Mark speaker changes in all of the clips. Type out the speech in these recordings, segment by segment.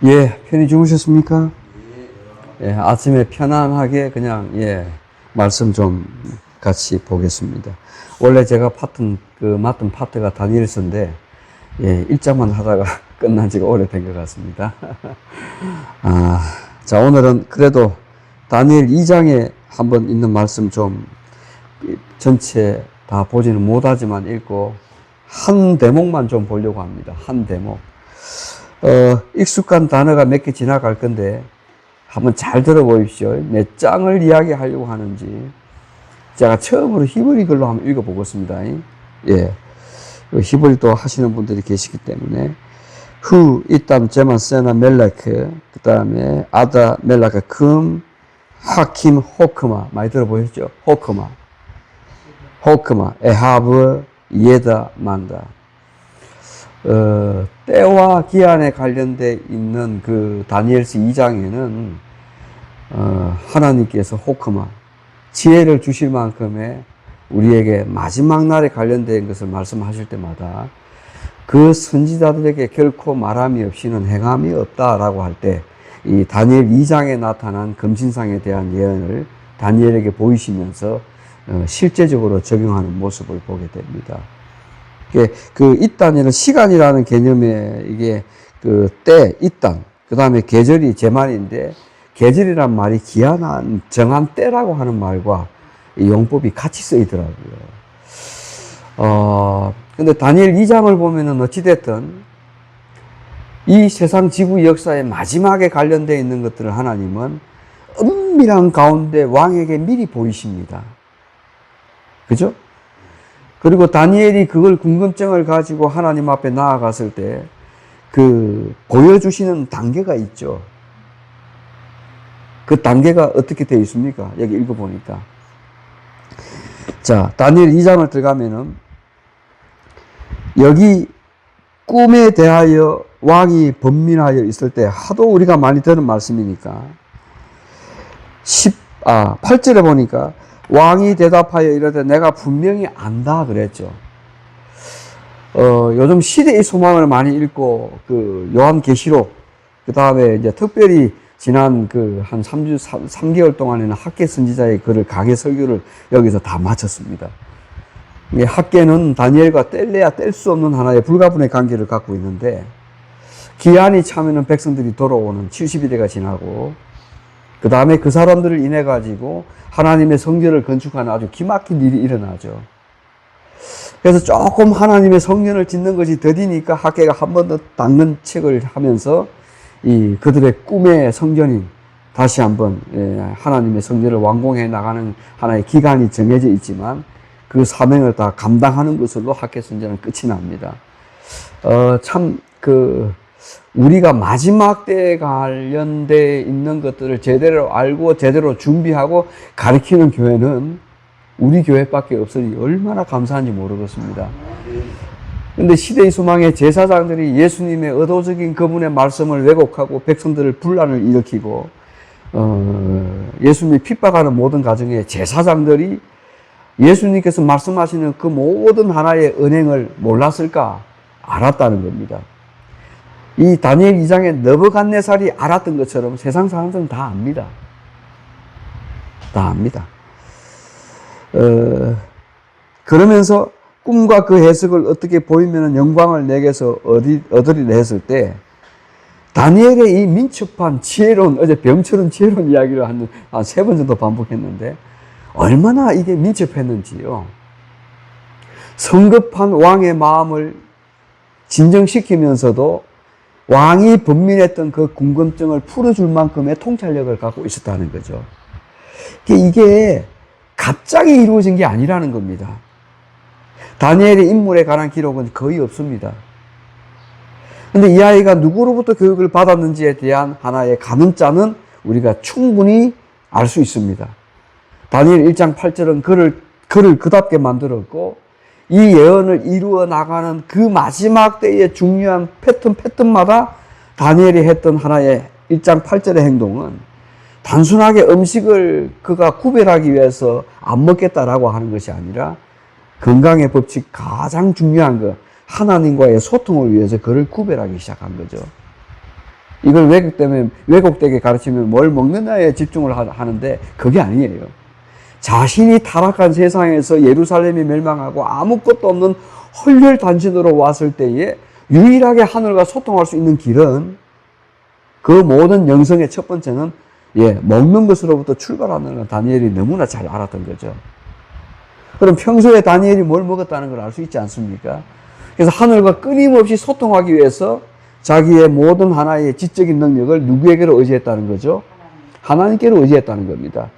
Speaker 1: 예, 편히 주무셨습니까? 예, 아침에 편안하게 그냥, 말씀 좀 같이 보겠습니다. 원래 제가 맡은 파트가 다니엘서인데, 1장만 하다가 끝난 지가 오래된 것 같습니다. 자, 오늘은 그래도 다니엘 2장에 한번 있는 말씀 좀 전체 다 보지는 못하지만 읽고, 한 대목만 좀 보려고 합니다. 한 대목. 익숙한 단어가 몇 개 지나갈 건데, 한번 잘 들어보십시오. 몇 장을 이야기하려고 하는지. 제가 처음으로 히브리 글로 한번 읽어보겠습니다. 히브리도 하시는 분들이 계시기 때문에. 이땀, 제만, 세나, 멜라크, 그 다음에 아다, 멜라크, 금, 하킴, 호크마. 많이 들어보셨죠? 호크마, 에하브, 예다, 만다. 때와 기한에 관련돼 있는 그 다니엘서 2장에는 하나님께서 호크마, 지혜를 주실 만큼의 우리에게 마지막 날에 관련된 것을 말씀하실 때마다 그 선지자들에게 결코 말함이 없이는 행함이 없다라고 할 때 이 다니엘 2장에 나타난 금신상에 대한 예언을 다니엘에게 보이시면서 실제적으로 적용하는 모습을 보게 됩니다. 그 이단이라는 시간이라는 개념에 이게 그 때, 이단, 그 다음에 계절이 제 말인데 계절이란 말이 기한한 정한 때라고 하는 말과 이 용법이 같이 쓰이더라고요. 근데 다니엘 2장을 보면은 어찌됐든 이 세상 지구 역사의 마지막에 관련되어 있는 것들을 하나님은 은밀한 가운데 왕에게 미리 보이십니다. 그죠? 그리고 다니엘이 그걸 궁금증을 가지고 하나님 앞에 나아갔을 때 그 보여주시는 단계가 있죠. 그 단계가 어떻게 되어 있습니까? 여기 읽어보니까. 자, 다니엘 2장을 들어가면은 여기 꿈에 대하여 왕이 번민하여 있을 때 하도 우리가 많이 들은 말씀이니까 8절에 보니까 왕이 대답하여 이르되 내가 분명히 안다 그랬죠. 요즘 시대의 소망을 많이 읽고 그 요한계시록 그 다음에 이제 특별히 지난 그 한 3개월 동안에는 학계 선지자의 글을 강해 설교를 여기서 다 마쳤습니다. 학계는 다니엘과 뗄래야 뗄 수 없는 하나의 불가분의 관계를 갖고 있는데 기한이 차면은 백성들이 돌아오는 70일대가 지나고 그 다음에 그 사람들을 인해 가지고 하나님의 성전을 건축하는 아주 기막힌 일이 일어나죠. 그래서 조금 하나님의 성전을 짓는 것이 더디니까 학계가 한 번 더 닦는 책을 하면서 이 그들의 꿈의 성전인 다시 한번 하나님의 성전을 완공해 나가는 하나의 기간이 정해져 있지만 그 사명을 다 감당하는 것으로 학계 성전은 끝이 납니다. 우리가 마지막 때에 관련돼 있는 것들을 제대로 알고 제대로 준비하고 가르치는 교회는 우리 교회밖에 없으니 얼마나 감사한지 모르겠습니다. 근데 시대의 소망의 제사장들이 예수님의 의도적인 그분의 말씀을 왜곡하고 백성들을 분란을 일으키고 예수님이 핍박하는 모든 가정의 제사장들이 예수님께서 말씀하시는 그 모든 하나의 은행을 몰랐을까? 알았다는 겁니다. 이 다니엘 2장에 느부갓네살이 알았던 것처럼 세상 사람들은 다 압니다. 다 압니다. 그러면서 꿈과 그 해석을 어떻게 보이면 영광을 내게서 얻으리라 했을 때 다니엘의 이 민첩한 지혜로운 어제 병처럼 지혜로운 이야기를 한 3번 정도 반복했는데 얼마나 이게 민첩했는지요. 성급한 왕의 마음을 진정시키면서도 왕이 번민했던 그 궁금증을 풀어줄 만큼의 통찰력을 갖고 있었다는 거죠. 이게 갑자기 이루어진 게 아니라는 겁니다. 다니엘의 인물에 관한 기록은 거의 없습니다. 근데 이 아이가 누구로부터 교육을 받았는지에 대한 하나의 가늠자는 우리가 충분히 알 수 있습니다. 다니엘 1장 8절은 그를 그답게 만들었고 이 예언을 이루어 나가는 그 마지막 때의 중요한 패턴마다 다니엘이 했던 하나의 1장 8절의 행동은 단순하게 음식을 그가 구별하기 위해서 안 먹겠다라고 하는 것이 아니라 건강의 법칙 가장 중요한 것 하나님과의 소통을 위해서 그를 구별하기 시작한 거죠. 이걸 왜곡되게 가르치면 뭘 먹느냐에 집중을 하는데 그게 아니에요. 자신이 타락한 세상에서 예루살렘이 멸망하고 아무것도 없는 헐혈단신으로 왔을 때에 유일하게 하늘과 소통할 수 있는 길은 그 모든 영성의 첫 번째는 먹는 것으로부터 출발하는 건 다니엘이 너무나 잘 알았던 거죠. 그럼 평소에 다니엘이 뭘 먹었다는 걸 알 수 있지 않습니까? 그래서 하늘과 끊임없이 소통하기 위해서 자기의 모든 하나의 지적인 능력을 누구에게로 의지했다는 거죠? 하나님께로 의지했다는 겁니다.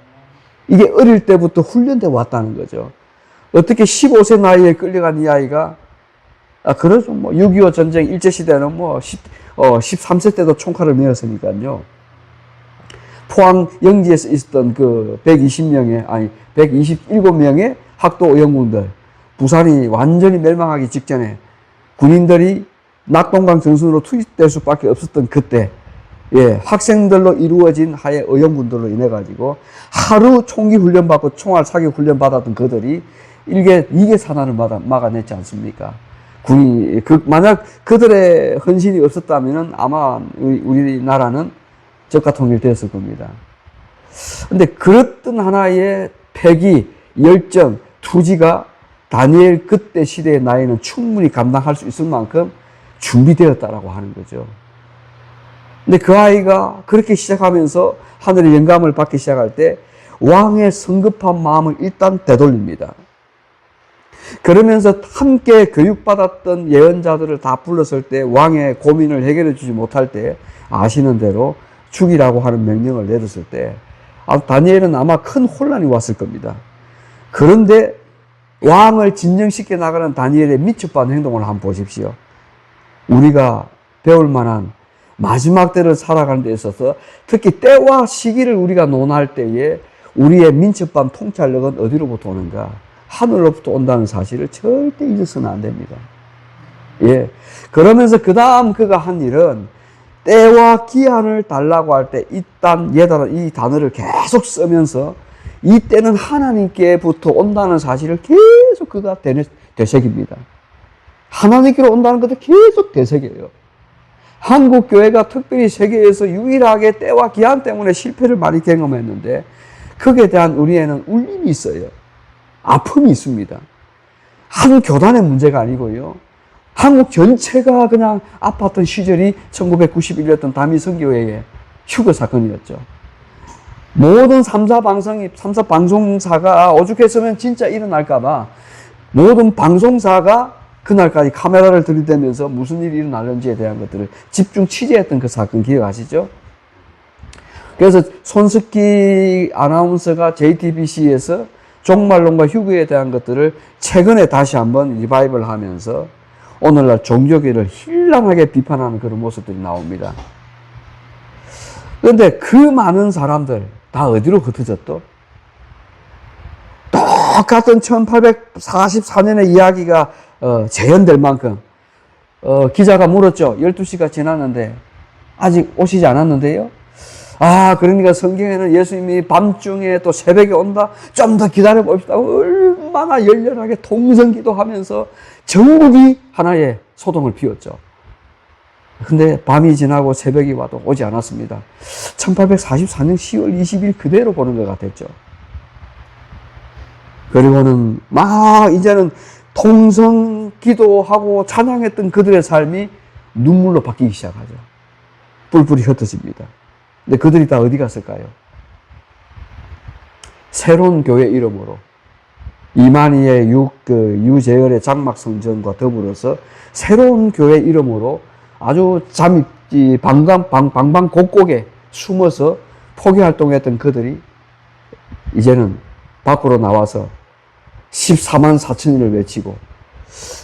Speaker 1: 이게 어릴 때부터 훈련돼 왔다는 거죠. 어떻게 15세 나이에 끌려간 이 아이가, 그래서 6.25 전쟁 일제시대는 13세 때도 총칼을 메었으니까요. 포항 영지에서 있었던 그 127명의 학도 의용군들, 부산이 완전히 멸망하기 직전에 군인들이 낙동강 전선으로 투입될 수밖에 없었던 그때, 학생들로 이루어진 하의 의용군들로 인해 가지고 하루 총기 훈련 받고 총알 사격 훈련 받았던 그들이 이게 사난을 막아냈지 않습니까? 만약 그들의 헌신이 없었다면 아마 우리나라는 저가 통일되었을 겁니다. 근데 그랬던 하나의 패기, 열정, 투지가 다니엘 그때 시대의 나이는 충분히 감당할 수 있을 만큼 준비되었다라고 하는 거죠. 근데 그 아이가 그렇게 시작하면서 하늘의 영감을 받기 시작할 때 왕의 성급한 마음을 일단 되돌립니다. 그러면서 함께 교육받았던 예언자들을 다 불렀을 때 왕의 고민을 해결해 주지 못할 때 아시는 대로 죽이라고 하는 명령을 내렸을 때 다니엘은 아마 큰 혼란이 왔을 겁니다. 그런데 왕을 진정시켜 나가는 다니엘의 미첩한 행동을 한번 보십시오. 우리가 배울 만한 마지막 때를 살아가는 데 있어서 특히 때와 시기를 우리가 논할 때에 우리의 민첩한 통찰력은 어디로부터 오는가? 하늘로부터 온다는 사실을 절대 잊어서는 안 됩니다. 그러면서 그 다음 그가 한 일은 때와 기한을 달라고 할 때 이 단어를 계속 쓰면서 이 때는 하나님께부터 온다는 사실을 계속 그가 되새깁니다. 하나님께로 온다는 것을 계속 되새겨요. 한국 교회가 특별히 세계에서 유일하게 때와 기한 때문에 실패를 많이 경험했는데 거기에 대한 우리에는 울림이 있어요. 아픔이 있습니다. 한 교단의 문제가 아니고요. 한국 전체가 그냥 아팠던 시절이 1991년 다미성교회의 휴거 사건이었죠. 모든 3사 방송사가 오죽했으면 진짜 일어날까봐 모든 방송사가 그날까지 카메라를 들이대면서 무슨 일이 일어나는지에 대한 것들을 집중 취재했던 그 사건 기억하시죠? 그래서 손석희 아나운서가 JTBC에서 종말론과 휴거에 대한 것들을 최근에 다시 한번 리바이벌 하면서 오늘날 종교계를 힐랑하게 비판하는 그런 모습들이 나옵니다. 그런데 그 많은 사람들 다 어디로 흩어졌죠? 똑같은 1844년의 이야기가 재현될 만큼 기자가 물었죠. 12시가 지났는데 아직 오시지 않았는데요. 그러니까 성경에는 예수님이 밤중에 또 새벽에 온다. 좀 더 기다려 봅시다. 얼마나 열렬하게 통성기도하면서 전국이 하나의 소동을 피웠죠. 근데 밤이 지나고 새벽이 와도 오지 않았습니다. 1844년 10월 20일 그대로 보는 것 같았죠. 그리고는 이제는 통성 기도하고 찬양했던 그들의 삶이 눈물로 바뀌기 시작하죠. 뿔뿔이 흩어집니다. 근데 그들이 다 어디 갔을까요? 새로운 교회 이름으로 이만희의 유재열의 장막성전과 더불어서 새로운 교회 이름으로 아주 잠입지 방방곡곡에 숨어서 포기활동했던 그들이 이제는 밖으로 나와서 14만 4천인을 외치고,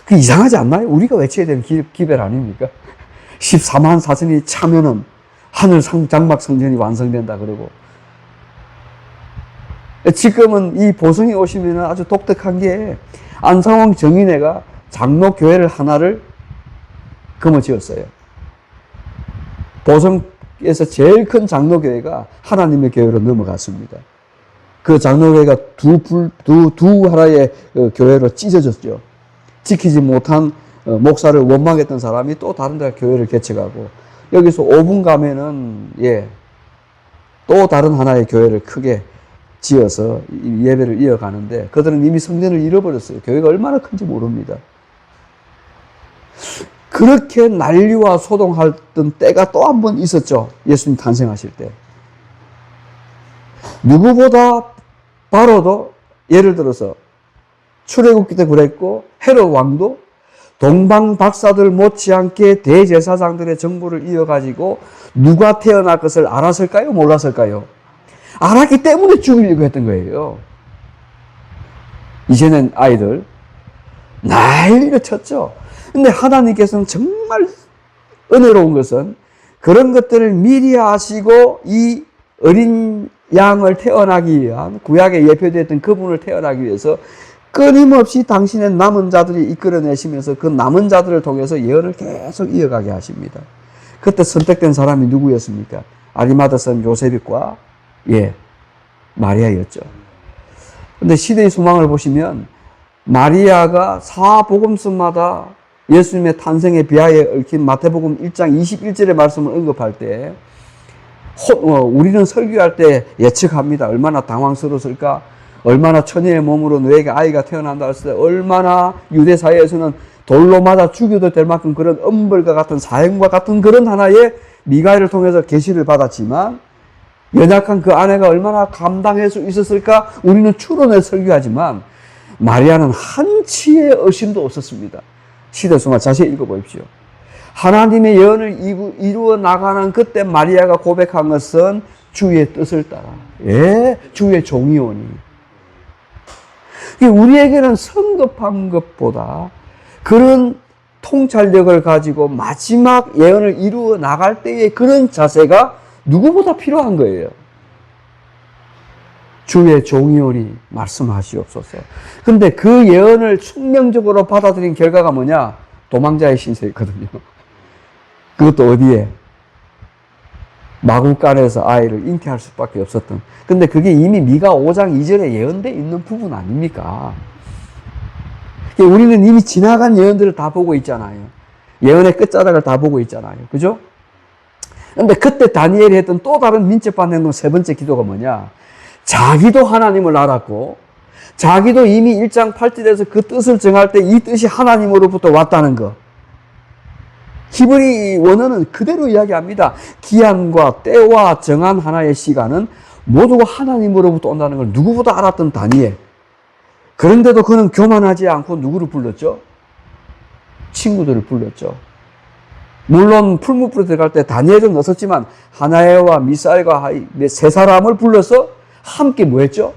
Speaker 1: 그 이상하지 않나요? 우리가 외쳐야 되는 기별 아닙니까? 14만 4천이 차면은 하늘 장막성전이 완성된다 그러고. 지금은 이 보성에 오시면 아주 독특한 게 안상홍 정인회가 장로교회를 하나를 거머쥐었어요. 보성에서 제일 큰 장로교회가 하나님의 교회로 넘어갔습니다. 그 장로교회가 두 하나의 교회로 찢어졌죠. 지키지 못한 목사를 원망했던 사람이 또 다른 데 교회를 개척하고, 여기서 5분 가면은, 예, 또 다른 하나의 교회를 크게 지어서 예배를 이어가는데, 그들은 이미 성전을 잃어버렸어요. 교회가 얼마나 큰지 모릅니다. 그렇게 난리와 소동하던 때가 또 한 번 있었죠. 예수님 탄생하실 때. 누구보다 바로도, 예를 들어서 출애굽기 때 그랬고, 헤롯 왕도 동방 박사들 못지않게 대제사장들의 정보를 이어가지고 누가 태어날 것을 알았을까요? 몰랐을까요? 알았기 때문에 죽이려고 했던 거예요. 이제는 아이들 난리를 쳤죠. 근데 하나님께서는 정말 은혜로운 것은 그런 것들을 미리 아시고 이 어린 양을 태어나기 위한, 구약에 예표되었던 그분을 태어나기 위해서 끊임없이 당신의 남은 자들이 이끌어내시면서 그 남은 자들을 통해서 예언을 계속 이어가게 하십니다. 그때 선택된 사람이 누구였습니까? 아리마다 사람 요셉과, 예, 마리아였죠. 근데 시대의 소망을 보시면 마리아가 사복음서마다 예수님의 탄생에 비하여 얽힌 마태복음 1장 21절의 말씀을 언급할 때, 우리는 설교할 때 예측합니다. 얼마나 당황스러웠을까? 얼마나 처녀의 몸으로 너에게 아이가 태어난다 했을 때 얼마나 유대 사회에서는 돌로 맞아 죽여도 될 만큼 그런 엄벌과 같은 사형과 같은 그런 하나의 미가엘을 통해서 계시를 받았지만, 연약한 그 아내가 얼마나 감당할 수 있었을까? 우리는 추론해 설교하지만 마리아는 한치의 의심도 없었습니다. 시대소만 자세히 읽어보십시오. 하나님의 예언을 이루어 나가는 그때 마리아가 고백한 것은 주의 뜻을 따라, 예, 주의 종이오니. 우리에게는 성급한 것보다 그런 통찰력을 가지고 마지막 예언을 이루어 나갈 때의 그런 자세가 누구보다 필요한 거예요. 주의 종이오니 말씀하시옵소서. 근데 그 예언을 숙명적으로 받아들인 결과가 뭐냐? 도망자의 신세였거든요. 그것도 어디에? 마구간에서 아이를 잉태할 수밖에 없었던. 근데 그게 이미 미가 5장 2절에 예언되어 있는 부분 아닙니까? 우리는 이미 지나간 예언들을 다 보고 있잖아요. 예언의 끝자락을 다 보고 있잖아요. 그죠? 근데 그때 다니엘이 했던 또 다른 민첩한 행동 세 번째 기도가 뭐냐? 자기도 하나님을 알았고, 자기도 이미 1장 8절에서 그 뜻을 정할 때 이 뜻이 하나님으로부터 왔다는 것. 히브리 원어는 그대로 이야기합니다. 기한과 때와 정한 하나의 시간은 모두가 하나님으로부터 온다는 걸 누구보다 알았던 다니엘. 그런데도 그는 교만하지 않고 누구를 불렀죠? 친구들을 불렀죠. 물론 풀무불에 들어갈 때 다니엘은 없었지만 하나야와 미사엘과 세 사람을 불러서 함께 뭐 했죠?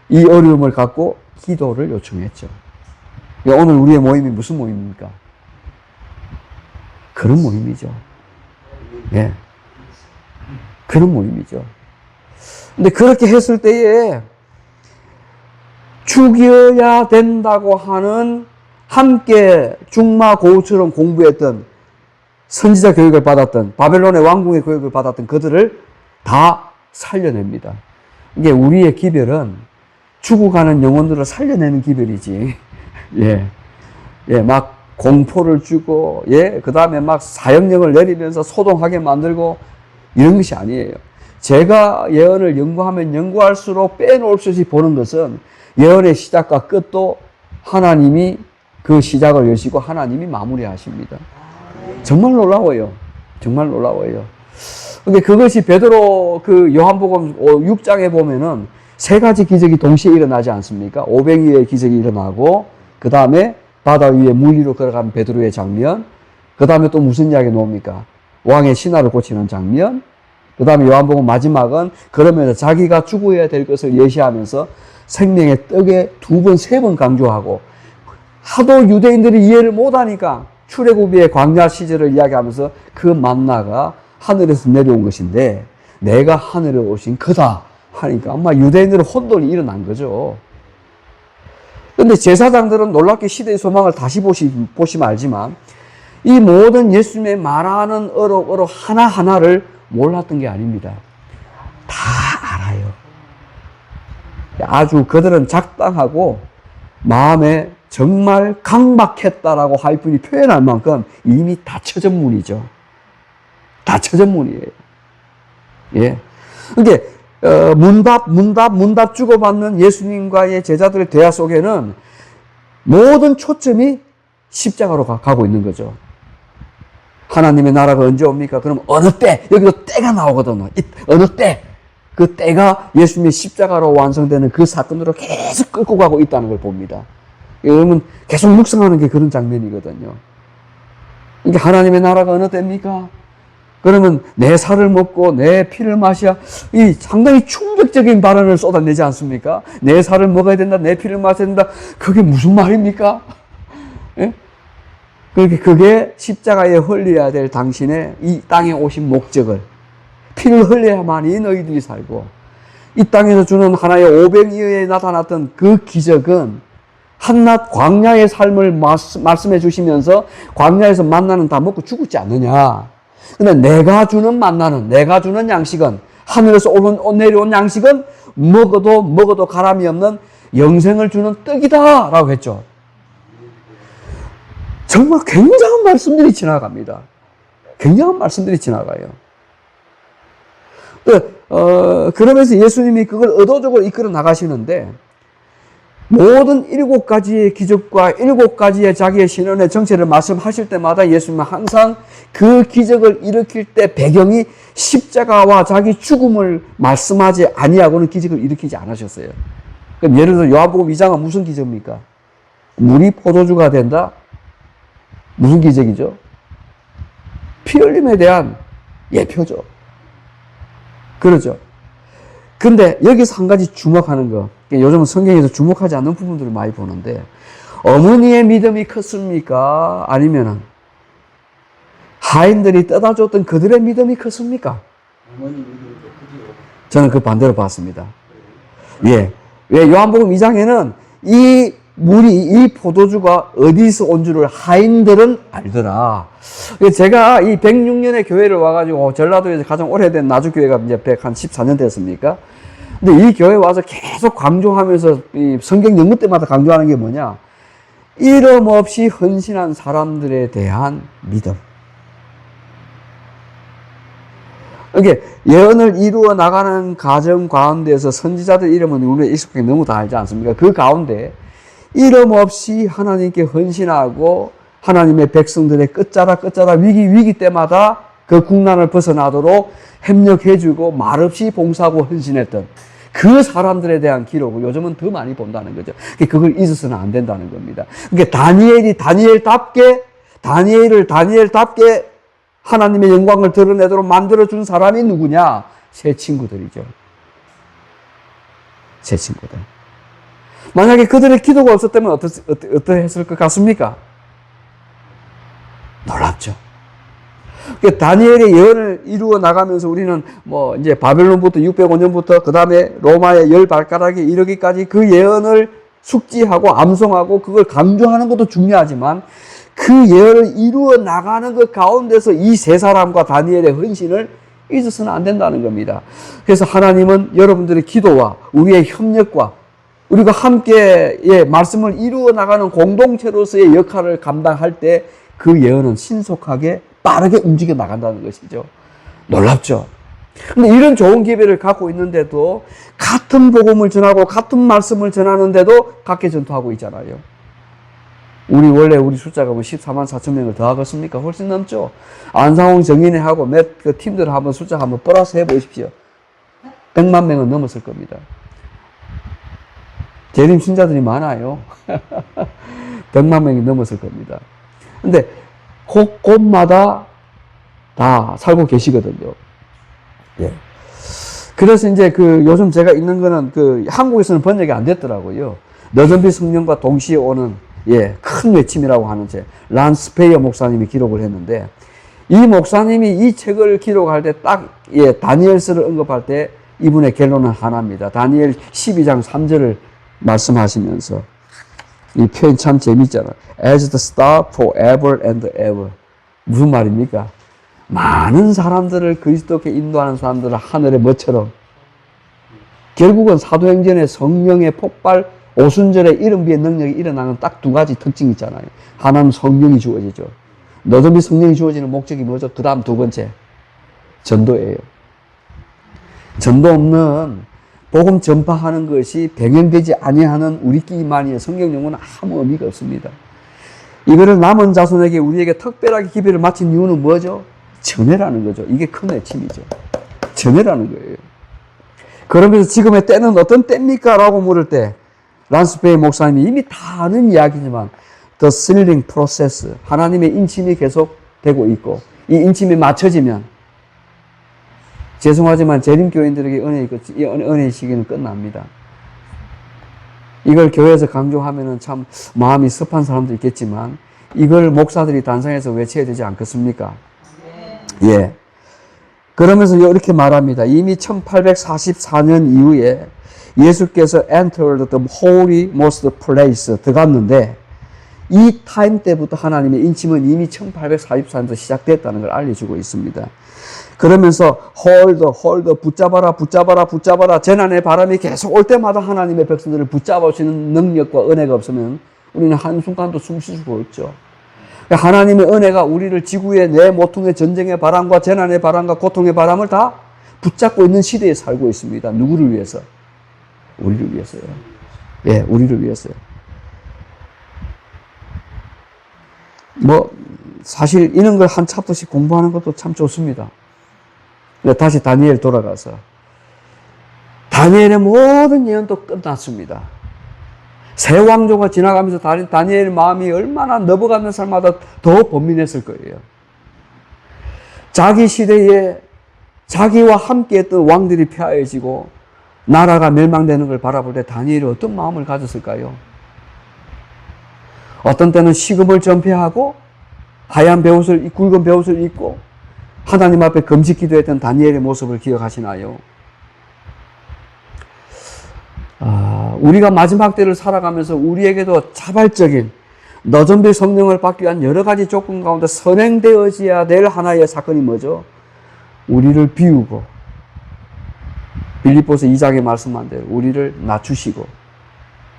Speaker 1: 이 어려움을 갖고 기도를 요청했죠. 오늘 우리의 모임이 무슨 모임입니까? 그런 모임이죠. 예. 그런 모임이죠. 근데 그렇게 했을 때에 죽여야 된다고 하는 함께 중마고우처럼 공부했던 선지자 교육을 받았던 바벨론의 왕궁의 교육을 받았던 그들을 다 살려냅니다. 이게 우리의 기별은 죽어가는 영혼들을 살려내는 기별이지. 예. 예, 막 공포를 주고, 예, 그 다음에 막 사형령을 내리면서 소동하게 만들고 이런 것이 아니에요. 제가 예언을 연구하면 연구할수록 빼놓을 수 없이 보는 것은 예언의 시작과 끝도 하나님이 그 시작을 여시고 하나님이 마무리하십니다. 정말 놀라워요. 정말 놀라워요. 근데 그것이 베드로 그 요한복음 6장에 보면은 세 가지 기적이 동시에 일어나지 않습니까? 오병이의 기적이 일어나고, 그 다음에 바다 위에 물 위로 걸어가는 베드로의 장면, 그 다음에 또 무슨 이야기 나옵니까? 왕의 신하를 고치는 장면, 그 다음에 요한복음 마지막은 그러면서 자기가 죽어야 될 것을 예시하면서 생명의 떡에 2번, 3번 강조하고, 하도 유대인들이 이해를 못하니까 출애굽의 광야 시절을 이야기하면서 그 만나가 하늘에서 내려온 것인데 내가 하늘에 오신 그다 하니까 아마 유대인들은 혼돈이 일어난 거죠. 그런데 제사장들은 놀랍게 시대의 소망을 다시 보시면 알지만 이 모든 예수님의 말하는 어록 하나하나를 몰랐던 게 아닙니다. 다 알아요. 아주 그들은 작당하고 마음에 정말 강박했다라고 하이픈이 표현할 만큼 이미 다 쳐진 문이죠. 닫혀진 문이에요. 예. 그러니까 문답 주고받는 예수님과의 제자들의 대화 속에는 모든 초점이 십자가로 가고 있는 거죠. 하나님의 나라가 언제 옵니까? 그럼 어느 때? 여기도 때가 나오거든요. 어느 때? 그 때가 예수님의 십자가로 완성되는 그 사건으로 계속 끌고 가고 있다는 걸 봅니다. 여러분 계속 묵상하는 게 그런 장면이거든요. 그러니까 하나님의 나라가 어느 때입니까? 그러면 내 살을 먹고 내 피를 마셔야 이 상당히 충격적인 발언을 쏟아내지 않습니까? 내 살을 먹어야 된다, 내 피를 마셔야 된다. 그게 무슨 말입니까? 예? 그게 십자가에 흘려야 될 당신의 이 땅에 오신 목적을 피를 흘려야만이 너희들이 살고 이 땅에서 주는 하나의 오병이어에 나타났던 그 기적은 한낱 광야의 삶을 말씀해 주시면서 광야에서 만나는 다 먹고 죽었지 않느냐. 근데 내가 주는 만나는, 내가 주는 양식은, 하늘에서 내려온 양식은 먹어도 가람이 없는 영생을 주는 떡이다 라고 했죠. 정말 굉장한 말씀들이 지나갑니다. 굉장한 말씀들이 지나가요. 그러면서 예수님이 그걸 의도적으로 이끌어 나가시는데 모든 7가지의 기적과 7가지의 자기의 신원의 정체를 말씀하실 때마다 예수님은 항상 그 기적을 일으킬 때 배경이 십자가와 자기 죽음을 말씀하지 아니하고는 기적을 일으키지 않으셨어요. 그럼 예를 들어 요한복음 2장은 무슨 기적입니까? 물이 포도주가 된다? 무슨 기적이죠? 피 흘림에 대한 예표죠. 그러죠. 근데 여기서 한 가지 주목하는 거, 요즘은 성경에서 주목하지 않는 부분들을 많이 보는데, 어머니의 믿음이 컸습니까? 아니면은 하인들이 떠다줬던 그들의 믿음이 컸습니까? 어머니 믿음이 크지요. 저는 그 반대로 봤습니다. 예. 왜 요한복음 2장에는 이 포도주가 어디서 온 줄을 하인들은 알더라. 제가 이 106년의 교회를 와가지고 전라도에서 가장 오래된 나주교회가 이제 114년 됐습니까? 근데 이 교회 와서 계속 강조하면서 이 성경 연구 때마다 강조하는 게 뭐냐? 이름 없이 헌신한 사람들에 대한 믿음. 이게 예언을 이루어 나가는 과정 가운데서 선지자들 이름은 우리가 익숙하게 너무 다 알지 않습니까? 그 가운데 이름 없이 하나님께 헌신하고 하나님의 백성들의 끝자락 위기 때마다 그 국난을 벗어나도록 협력해주고 말없이 봉사하고 헌신했던 그 사람들에 대한 기록을 요즘은 더 많이 본다는 거죠. 그걸 잊어서는 안 된다는 겁니다. 그러니까 다니엘답게 하나님의 영광을 드러내도록 만들어준 사람이 누구냐? 새 친구들이죠. 새 친구들. 만약에 그들의 기도가 없었다면 어떠했을 것 같습니까? 놀랍죠. 다니엘의 예언을 이루어 나가면서 우리는 이제 바벨론부터 605년부터 그 다음에 로마의 10발가락에 이르기까지 그 예언을 숙지하고 암송하고 그걸 강조하는 것도 중요하지만 그 예언을 이루어 나가는 것 가운데서 이 세 사람과 다니엘의 헌신을 잊어서는 안 된다는 겁니다. 그래서 하나님은 여러분들의 기도와 우리의 협력과 우리가 함께 말씀을 이루어 나가는 공동체로서의 역할을 감당할 때 그 예언은 신속하게 빠르게 움직여 나간다는 것이죠. 놀랍죠. 근데 이런 좋은 기회를 갖고 있는데도 같은 복음을 전하고 같은 말씀을 전하는데도 각계 전투하고 있잖아요. 우리 숫자가 14만 4천 명을 더 하겠습니까? 훨씬 넘죠. 안상홍 정인회하고 몇 그 팀들 한번 숫자 한번 플러스 해보십시오. 100만 명은 넘었을 겁니다. 재림 신자들이 많아요. 100만 명이 넘었을 겁니다. 근데 곳곳마다 다 살고 계시거든요. 예. 그래서 이제 요즘 제가 읽는 거는 한국에서는 번역이 안 됐더라고요. 너덤비 성령과 동시에 오는 큰 외침이라고 하는 책, 란스페이어 목사님이 기록을 했는데, 이 목사님이 이 책을 기록할 때 다니엘서를 언급할 때 이분의 결론은 하나입니다. 다니엘 12장 3절을 말씀하시면서, 이 표현 참 재밌잖아요. As the star forever and ever. 무슨 말입니까? 많은 사람들을 그리스도께 인도하는 사람들을 하늘의 뭐처럼, 결국은 사도행전의 성령의 폭발, 오순절에 이름 비의 능력이 일어나는 딱 두 가지 특징이 있잖아요. 하나는 성령이 주어지죠. 너덤비 성령이 주어지는 목적이 뭐죠? 그 다음 두 번째, 전도예요. 전도 없는 복음 전파하는 것이 병행되지 아니하는 우리끼리만의 성경 연구는 아무 의미가 없습니다. 이거를 남은 자손에게 우리에게 특별하게 기별을 마친 이유는 뭐죠? 전해라는 거죠. 이게 큰 핵심이죠. 전해라는 거예요. 그러면서 지금의 때는 어떤 때입니까? 라고 물을 때 란스베이 목사님이 이미 다 아는 이야기지만 The Sealing Process, 하나님의 인침이 계속 되고 있고 이 인침이 맞춰지면 죄송하지만 재림교인들에게 은혜의 시기는 끝납니다. 이걸 교회에서 강조하면 참 마음이 습한 사람도 있겠지만 이걸 목사들이 단상에서 외쳐야 되지 않겠습니까? 예. 그러면서 이렇게 말합니다. 이미 1844년 이후에 예수께서 entered the holy most place 들어갔는데 이 타임 때부터 하나님의 인침은 이미 1844년부터 시작됐다는 걸 알려주고 있습니다. 그러면서 hold, 붙잡아라 재난의 바람이 계속 올 때마다 하나님의 백성들을 붙잡아주시는 능력과 은혜가 없으면 우리는 한순간도 숨 쉴 수가 없죠. 하나님의 은혜가 우리를 지구의 내 모퉁의 전쟁의 바람과 재난의 바람과 고통의 바람을 다 붙잡고 있는 시대에 살고 있습니다. 누구를 위해서? 우리를 위해서요. 예, 우리를 위해서요. 사실 이런 걸 한 챕터씩 공부하는 것도 참 좋습니다. 다시 다니엘 돌아가서 다니엘의 모든 예언도 끝났습니다. 새 왕조가 지나가면서 다니엘 마음이 얼마나 넘어가는 삶마다 더 번민했을 거예요. 자기 시대에 자기와 함께 했던 왕들이 폐하해지고 나라가 멸망되는 걸 바라볼 때 다니엘이 어떤 마음을 가졌을까요? 어떤 때는 식음을 전폐하고 하얀 베옷을, 굵은 베옷을 입고 하나님 앞에 금식 기도했던 다니엘의 모습을 기억하시나요? 우리가 마지막 때를 살아가면서 우리에게도 자발적인 너전비 성령을 받기 위한 여러 가지 조건 가운데 선행되어져야 될 하나의 사건이 뭐죠? 우리를 비우고 빌립보서 2장에 말씀한 대로 우리를 낮추시고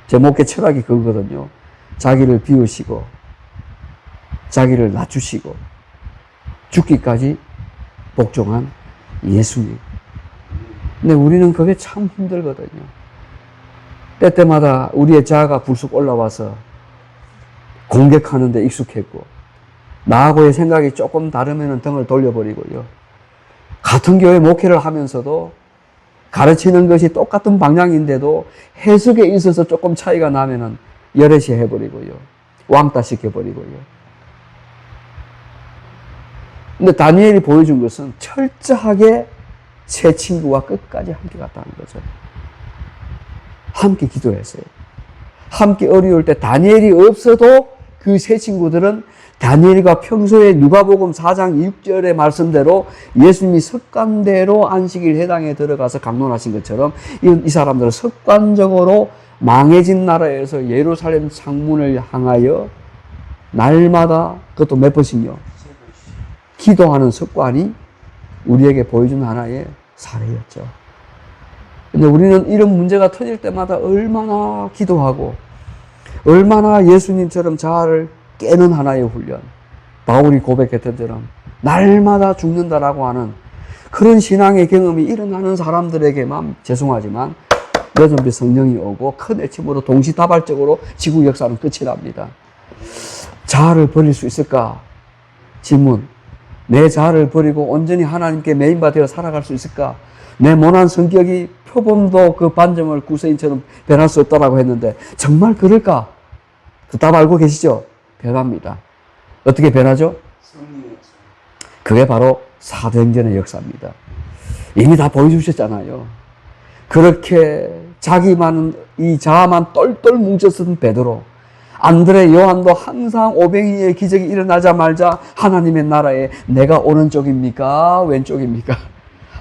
Speaker 1: 제 목회 철학이 그거거든요. 자기를 비우시고 자기를 낮추시고 죽기까지 복종한 예수님. 근데 우리는 그게 참 힘들거든요. 때때마다 우리의 자아가 불쑥 올라와서 공격하는 데 익숙했고 나하고의 생각이 조금 다르면 등을 돌려버리고요. 같은 교회 목회를 하면서도 가르치는 것이 똑같은 방향인데도 해석에 있어서 조금 차이가 나면은 열애시 해버리고요. 왕따 시켜버리고요. 근데 다니엘이 보여준 것은 철저하게 새 친구와 끝까지 함께 갔다는 거죠. 함께 기도했어요. 함께 어려울 때 다니엘이 없어도 그 새 친구들은 다니엘과 평소에 누가복음 4장 6절의 말씀대로 예수님이 습관대로 안식일 회당에 들어가서 강론하신 것처럼 이 사람들은 습관적으로 망해진 나라에서 예루살렘 창문을 향하여 날마다 그것도 몇 번씩요? 기도하는 습관이 우리에게 보여준 하나의 사례였죠. 근데 우리는 이런 문제가 터질 때마다 얼마나 기도하고 얼마나 예수님처럼 자아를 깨는 하나의 훈련, 바울이 고백했던 처럼 날마다 죽는다라고 하는 그런 신앙의 경험이 일어나는 사람들에게만 죄송하지만 여전히 성령이 오고 큰 애침으로 동시다발적으로 지구 역사는 끝이 납니다. 자아를 버릴 수 있을까? 질문. 내 자아를 버리고 온전히 하나님께 메인바 되어 살아갈 수 있을까? 내 모난 성격이 표범도 그 반점을 구세인처럼 변할 수 없다라고 했는데 정말 그럴까? 그 답 알고 계시죠? 변합니다. 어떻게 변하죠? 그게 바로 사도행전의 역사입니다. 이미 다 보여주셨잖아요. 그렇게 자기만 이 자아만 똘똘 뭉쳤던 베드로, 안드레, 요한도 항상 오병이의 기적이 일어나자마자 하나님의 나라에 내가 오른쪽입니까? 왼쪽입니까?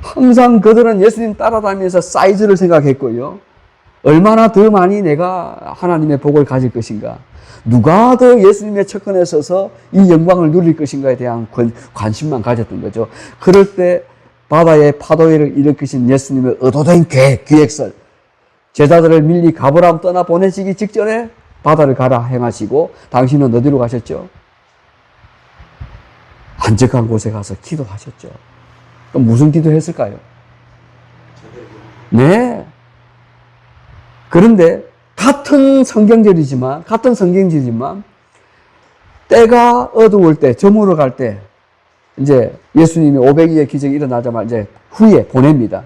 Speaker 1: 항상 그들은 예수님 따라다니면서 사이즈를 생각했고요. 얼마나 더 많이 내가 하나님의 복을 가질 것인가? 누가 더 예수님의 측근에 서서 이 영광을 누릴 것인가에 대한 관심만 가졌던 거죠. 그럴 때 바다의 파도를 일으키신 예수님의 의도된 기획설, 제자들을 밀리 가버람 떠나 보내시기 직전에 바다를 가라 행하시고 당신은 어디로 가셨죠? 한적한 곳에 가서 기도하셨죠. 그럼 무슨 기도했을까요? 네. 그런데 같은 성경절이지만 때가 어두울 때, 저물어 갈 때, 이제 예수님이 500일의 기적이 일어나자마자 이제 후에 보냅니다.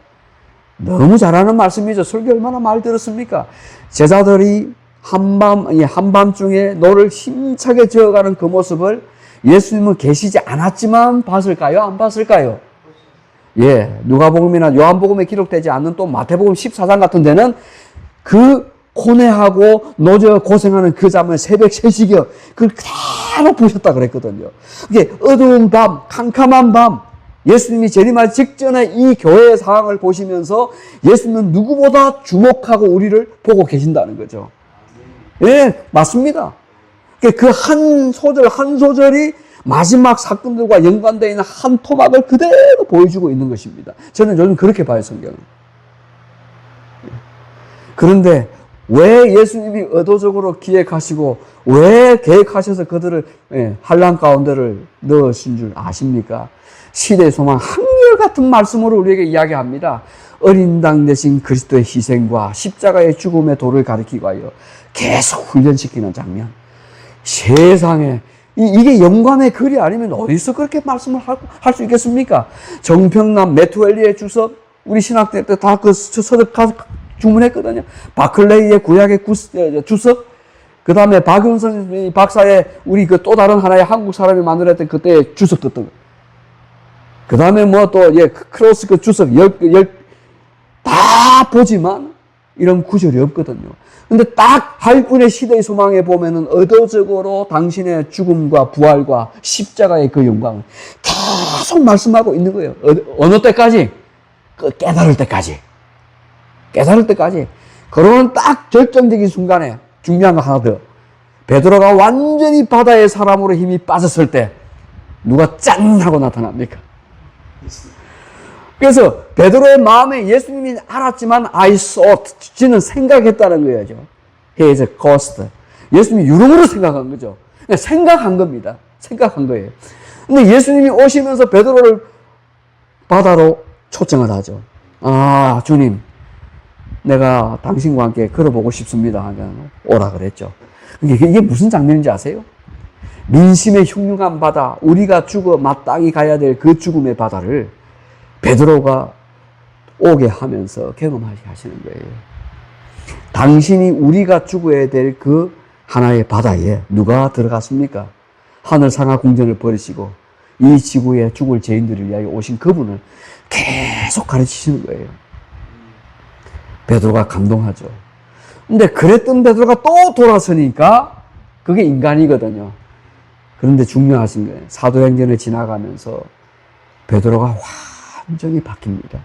Speaker 1: 너무 잘하는 말씀이죠. 설교 얼마나 말 들었습니까? 제자들이 한밤중에 노를 힘차게 저어가는 그 모습을 예수님은 계시지 않았지만 봤을까요? 안 봤을까요? 예, 누가복음이나 요한복음에 기록되지 않는 또 마태복음 14장 같은 데는 그 고뇌하고 노저 고생하는 그 잠을 새벽 3시경 그걸 그대로 보셨다 그랬거든요. 이게 어두운 밤, 캄캄한 밤, 예수님이 재림하기 직전에 이 교회의 상황을 보시면서 예수님은 누구보다 주목하고 우리를 보고 계신다는 거죠. 예, 맞습니다. 그 한 소절 한 소절이 마지막 사건들과 연관되어 있는 한 토막을 그대로 보여주고 있는 것입니다. 저는 요즘 그렇게 봐요, 성경은. 그런데 왜 예수님이 의도적으로 기획하시고 왜 계획하셔서 그들을 환난 가운데를 넣으신 줄 아십니까? 시대의 소망 한결같은 말씀으로 우리에게 이야기합니다. 어린 당 대신 그리스도의 희생과 십자가의 죽음의 도를 가리키고 하여 계속 훈련시키는 장면. 세상에 이게 영감의 글이 아니면 어디서 그렇게 말씀을 할 수 있겠습니까? 정평남 메투엘리의 주석, 우리 신학대 때 다 그 서적 주문했거든요. 바클레이의 구약의 주석, 그 다음에 박윤선 박사의 우리 그 또 다른 하나의 한국 사람이 만들었던 그때의 주석 같은 거. 그 다음에 뭐 또, 크로스 그 주석 다 보지만 이런 구절이 없거든요. 근데 딱 할군의 시대의 소망에 보면은 의도적으로 당신의 죽음과 부활과 십자가의 그 영광을 계속 말씀하고 있는 거예요. 어느 때까지? 깨달을 때까지. 깨달을 때까지. 그러는 딱 결정적인 순간에 중요한 거 하나 더. 베드로가 완전히 바다의 사람으로 힘이 빠졌을 때 누가 짠 하고 나타납니까? 그래서 베드로의 마음에 예수님이 알았지만 I thought, 지는 생각했다는 거예요. He is a ghost. 예수님이 유령으로 생각한 거죠. 생각한 겁니다. 생각한 거예요. 근데 예수님이 오시면서 베드로를 바다로 초청을 하죠. 아, 주님, 내가 당신과 함께 걸어보고 싶습니다. 오라 그랬죠. 이게 무슨 장면인지 아세요? 민심의 흉흉한 바다, 우리가 죽어 마땅히 가야 될 그 죽음의 바다를 베드로가 오게 하면서 경험하게 하시는 거예요. 당신이 우리가 죽어야 될 그 하나의 바다에 누가 들어갔습니까? 하늘 상하 궁전을 버리시고 이 지구에 죽을 죄인들을 위하여 오신 그분을 계속 가르치시는 거예요. 베드로가 감동하죠. 근데 그랬던 베드로가 또 돌아서니까 그게 인간이거든요. 그런데 중요하신 거예요. 사도행전을 지나가면서 베드로가 완전히 바뀝니다.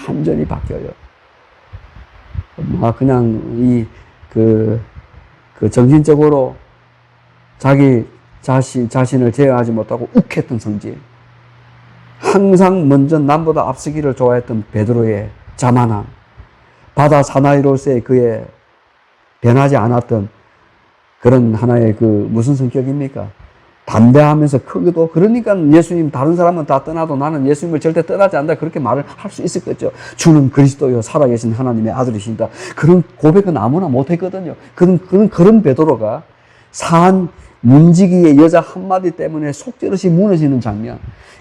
Speaker 1: 완전히 바뀌어요. 그냥 정신적으로 자기 자신을 제어하지 못하고 욱했던 성질. 항상 먼저 남보다 앞서기를 좋아했던 베드로의 자만함. 바다 사나이로서의 그의 변하지 않았던 그런 하나의 무슨 성격입니까? 담대하면서 크기도, 그러니까 예수님 다른 사람은 다 떠나도 나는 예수님을 절대 떠나지 않는다. 그렇게 말을 할 수 있었겠죠. 주는 그리스도요 살아계신 하나님의 아들이신다. 그런 고백은 아무나 못했거든요. 그런 베드로가 산 문지기의 여자 한마디 때문에 속절없이 무너지는 장면.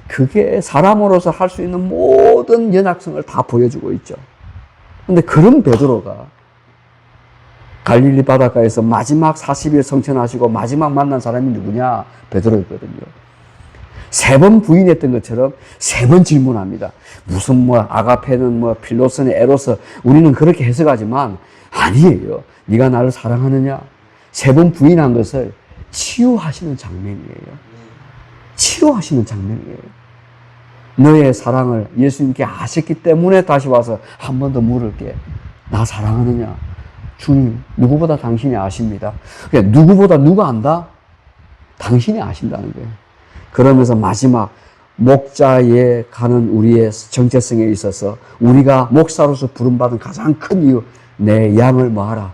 Speaker 1: 그게 사람으로서 할 수 있는 모든 연약성을 다 보여주고 있죠. 근데 그런 베드로가 갈릴리 바닷가에서 마지막 40일 성천하시고 마지막 만난 사람이 누구냐? 베드로였거든요. 3번 부인했던 것처럼 3번 질문합니다. 무슨 아가페는 필로스는 에로스, 우리는 그렇게 해석하지만 아니에요. 네가 나를 사랑하느냐? 3번 부인한 것을 치유하시는 장면이에요. 치유하시는 장면이에요. 너의 사랑을 예수님께 아셨기 때문에 다시 와서 한 번 더 물을게. 나 사랑하느냐? 주님, 누구보다 당신이 아십니다. 그러니까 누구보다 누가 안다? 당신이 아신다는 거예요. 그러면서 마지막 목자에 가는 우리의 정체성에 있어서 우리가 목사로서 부름받은 가장 큰 이유, 내 양을 뭐하라?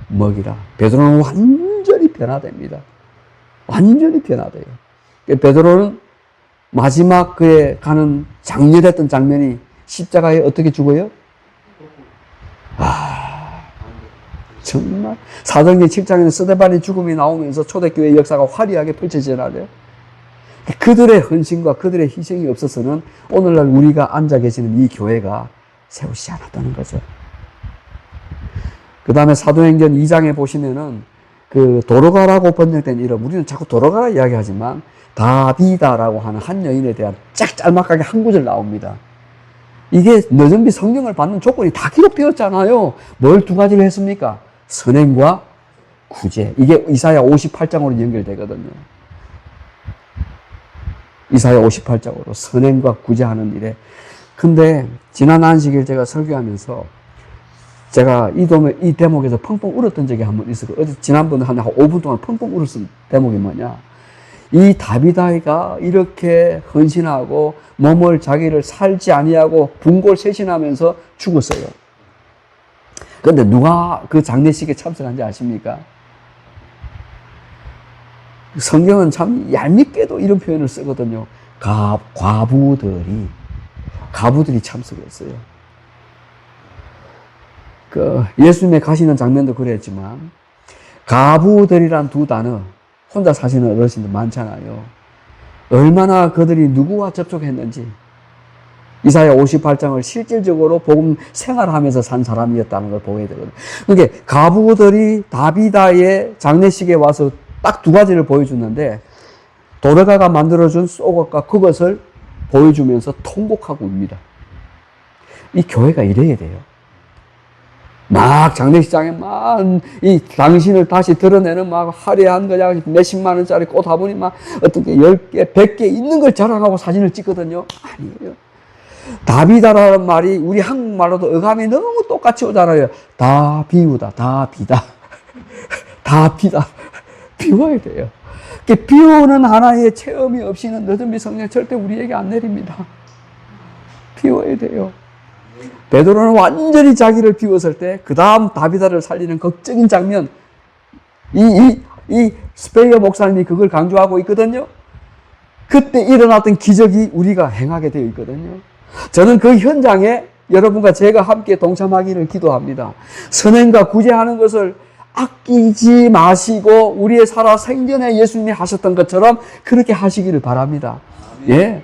Speaker 1: 먹이라. 베드로는 완전히 변화됩니다. 완전히 변화돼요. 베드로는 마지막 그에 가는 장렬했던 장면이 십자가에 어떻게 죽어요? 정말 사도행전 7장에는 스데반의 죽음이 나오면서 초대교회 역사가 화려하게 펼쳐지잖아요. 그들의 헌신과 그들의 희생이 없어서는 오늘날 우리가 앉아 계시는 이 교회가 세우지 않았다는 거죠. 그 다음에 사도행전 2장에 보시면은 그 도로가라고 번역된 이름, 우리는 자꾸 도로가라 이야기하지만 다비다라고 하는 한 여인에 대한 짤막하게 한 구절 나옵니다. 이게 너전비 성령을 받는 조건이 다 기록되었잖아요. 뭘 두 가지를 했습니까? 선행과 구제. 이게 이사야 58장으로 연결되거든요. 이사야 58장으로 선행과 구제하는 일에. 근데 지난 안식일 제가 설교하면서 제가 이 대목에서 펑펑 울었던 적이 한 번 있었고, 지난번에 한 5분 동안 펑펑 울었던 대목이 뭐냐. 이 다비다이가 이렇게 헌신하고 몸을 자기를 살지 아니하고 분골쇄신하면서 죽었어요. 그런데 누가 그 장례식에 참석한지 아십니까? 성경은 참 얄밉게도 이런 표현을 쓰거든요. 가부들이 참석했어요. 그 예수님의 가시는 장면도 그랬지만 가부들이란 두 단어, 혼자 사시는 어르신들 많잖아요. 얼마나 그들이 누구와 접촉했는지, 이사야 58장을 실질적으로 복음 생활하면서 산 사람이었다는 걸 보게 되거든요. 그러니까 가부들이 다비다의 장례식에 와서 딱 두 가지를 보여주는데, 도르가가 만들어준 속옷과 그것을 보여주면서 통곡하고 웁니다. 이 교회가 이래야 돼요. 막 장례식장에 막 이 당신을 다시 드러내는 막 화려한 그냥 몇십만 원짜리 꽃 화분이 막 어떻게 10개, 100개 있는 걸 자랑하고 사진을 찍거든요. 아니에요. 다비다라는 말이 우리 한국말로도 어감이 너무 똑같이 오잖아요. 다 비우다, 다 비다. 다 비다. 비워야 돼요. 비우는 하나의 체험이 없이는 너덜미 성령 절대 우리에게 안 내립니다. 비워야 돼요. 베드로는 완전히 자기를 비웠을 때, 그 다음 다비다를 살리는 극적인 장면, 이 스페이어 목사님이 그걸 강조하고 있거든요. 그때 일어났던 기적이 우리가 행하게 되어 있거든요. 저는 그 현장에 여러분과 제가 함께 동참하기를 기도합니다. 선행과 구제하는 것을 아끼지 마시고 우리의 살아 생전에 예수님이 하셨던 것처럼 그렇게 하시기를 바랍니다. 예,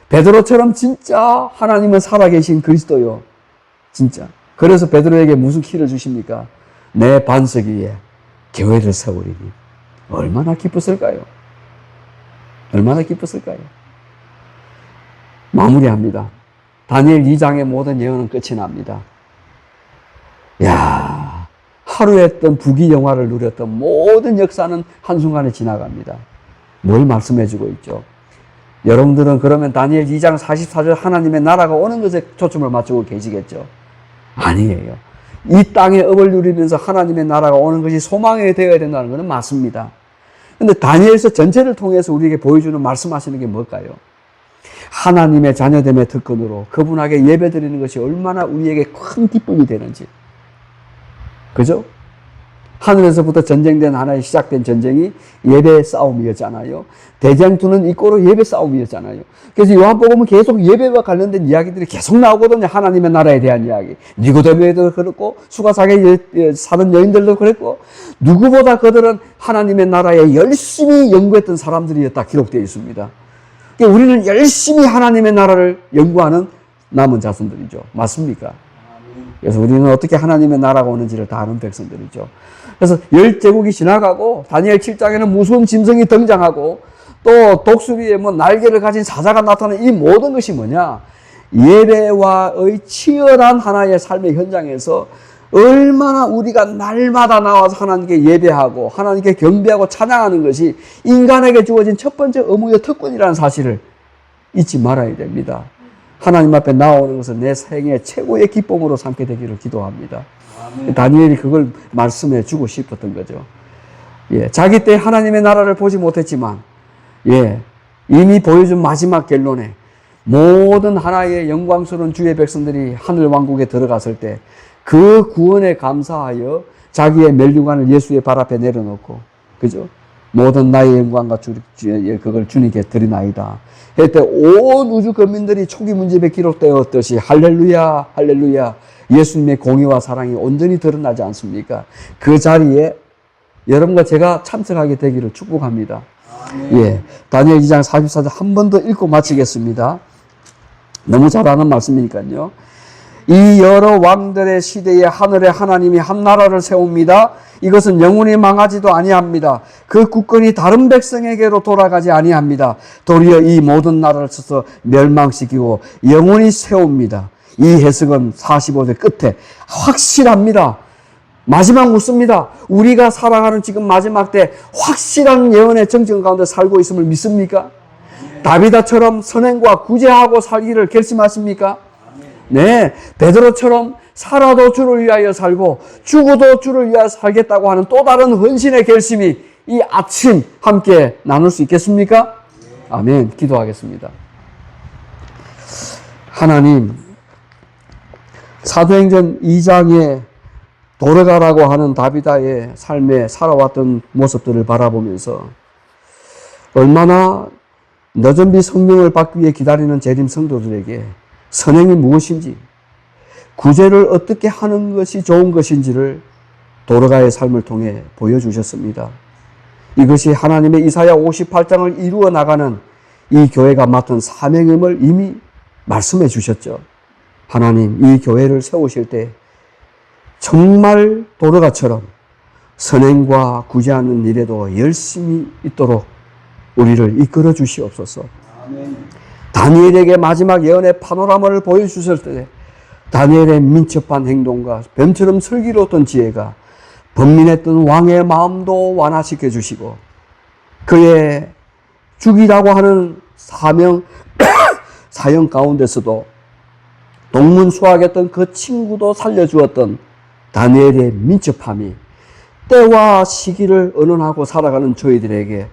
Speaker 1: 베드로처럼 진짜 하나님은 살아계신 그리스도요. 진짜. 그래서 베드로에게 무슨 키를 주십니까? 내 반석 위에 교회를 세우리니. 얼마나 기뻤을까요? 얼마나 기뻤을까요? 마무리합니다. 다니엘 2장의 모든 예언은 끝이 납니다. 야, 하루 했던 부귀영화를 누렸던 모든 역사는 한순간에 지나갑니다. 뭘 말씀해주고 있죠? 여러분들은 그러면 다니엘 2장 44절 하나님의 나라가 오는 것에 초점을 맞추고 계시겠죠? 아니에요. 이 땅에 업을 누리면서 하나님의 나라가 오는 것이 소망이 되어야 된다는 것은 맞습니다. 근데 다니엘서 전체를 통해서 우리에게 보여주는 말씀하시는 게 뭘까요? 하나님의 자녀됨의 특권으로 그분에게 예배드리는 것이 얼마나 우리에게 큰 기쁨이 되는지. 그죠? 하늘에서부터 전쟁된 하나의 시작된 전쟁이 예배 싸움이었잖아요. 대장투는 이꼬로 예배 싸움이었잖아요. 그래서 요한복음은 계속 예배와 관련된 이야기들이 계속 나오거든요. 하나님의 나라에 대한 이야기. 니고데모에도 그렇고 수가사게 사는 여인들도 그랬고, 누구보다 그들은 하나님의 나라에 열심히 연구했던 사람들이었다 기록되어 있습니다. 그러니까 우리는 열심히 하나님의 나라를 연구하는 남은 자손들이죠. 맞습니까? 그래서 우리는 어떻게 하나님의 나라가 오는지를 다 아는 백성들이죠. 그래서 10제국이 지나가고 다니엘 7장에는 무서운 짐승이 등장하고 또 독수 위에 뭐 날개를 가진 사자가 나타나는 이 모든 것이 뭐냐? 예배와의 치열한 하나의 삶의 현장에서 얼마나 우리가 날마다 나와서 하나님께 예배하고 하나님께 경배하고 찬양하는 것이 인간에게 주어진 첫 번째 의무의 특권이라는 사실을 잊지 말아야 됩니다. 하나님 앞에 나오는 것은 내 생애 최고의 기쁨으로 삼게 되기를 기도합니다. 아멘. 다니엘이 그걸 말씀해 주고 싶었던 거죠. 예, 자기 때 하나님의 나라를 보지 못했지만, 예, 이미 보여준 마지막 결론에 모든 하나의 영광스러운 주의 백성들이 하늘 왕국에 들어갔을 때 그 구원에 감사하여 자기의 멸류관을 예수의 발 앞에 내려놓고, 그죠? 모든 나의 영광과 그걸 주님께 드리나이다. 그때 온 우주国민들이 초기 문집에 기록되었듯이 할렐루야 할렐루야 예수님의 공의와 사랑이 온전히 드러나지 않습니까? 그 자리에 여러분과 제가 참석하게 되기를 축복합니다. 예, 다니엘 2장 44절 한 번 더 읽고 마치겠습니다. 너무 잘 아는 말씀이니까요. 이 여러 왕들의 시대에 하늘의 하나님이 한 나라를 세웁니다. 이것은 영원히 망하지도 아니합니다. 그 국권이 다른 백성에게로 돌아가지 아니합니다. 도리어 이 모든 나라를 쳐서 멸망시키고 영원히 세웁니다. 이 해석은 45절 끝에 확실합니다. 마지막 묻습니다. 우리가 살아가는 지금 마지막 때 확실한 예언의 정정 가운데 살고 있음을 믿습니까? 다비다처럼 선행과 구제하고 살기를 결심하십니까? 네, 베드로처럼 살아도 주를 위하여 살고 죽어도 주를 위하여 살겠다고 하는 또 다른 헌신의 결심이 이 아침 함께 나눌 수 있겠습니까? 아멘. 기도하겠습니다. 하나님, 사도행전 2장에 돌아가라고 하는 다비다의 삶에 살아왔던 모습들을 바라보면서 얼마나 너전비 성령을 받기 위해 기다리는 재림 성도들에게 선행이 무엇인지, 구제를 어떻게 하는 것이 좋은 것인지를 도르가의 삶을 통해 보여주셨습니다. 이것이 하나님의 이사야 58장을 이루어 나가는 이 교회가 맡은 사명임을 이미 말씀해 주셨죠. 하나님, 이 교회를 세우실 때 정말 도르가처럼 선행과 구제하는 일에도 열심히 있도록 우리를 이끌어 주시옵소서. 아멘. 다니엘에게 마지막 예언의 파노라마를 보여주실 때 다니엘의 민첩한 행동과 뱀처럼 슬기로웠던 지혜가 번민했던 왕의 마음도 완화시켜 주시고 그의 죽이라고 하는 사명, 사형 가운데서도 동문수학했던 그 친구도 살려주었던 다니엘의 민첩함이 때와 시기를 언언하고 살아가는 저희들에게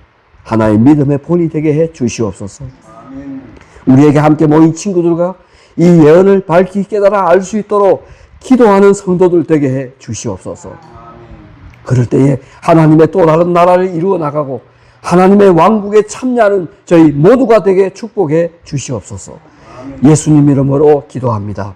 Speaker 1: 하나의 믿음의 본이 되게 해 주시옵소서. 우리에게 함께 모인 친구들과 이 예언을 밝히 깨달아 알 수 있도록 기도하는 성도들 되게 해 주시옵소서. 그럴 때에 하나님의 또 다른 나라를 이루어 나가고 하나님의 왕국에 참여하는 저희 모두가 되게 축복해 주시옵소서. 예수님 이름으로 기도합니다.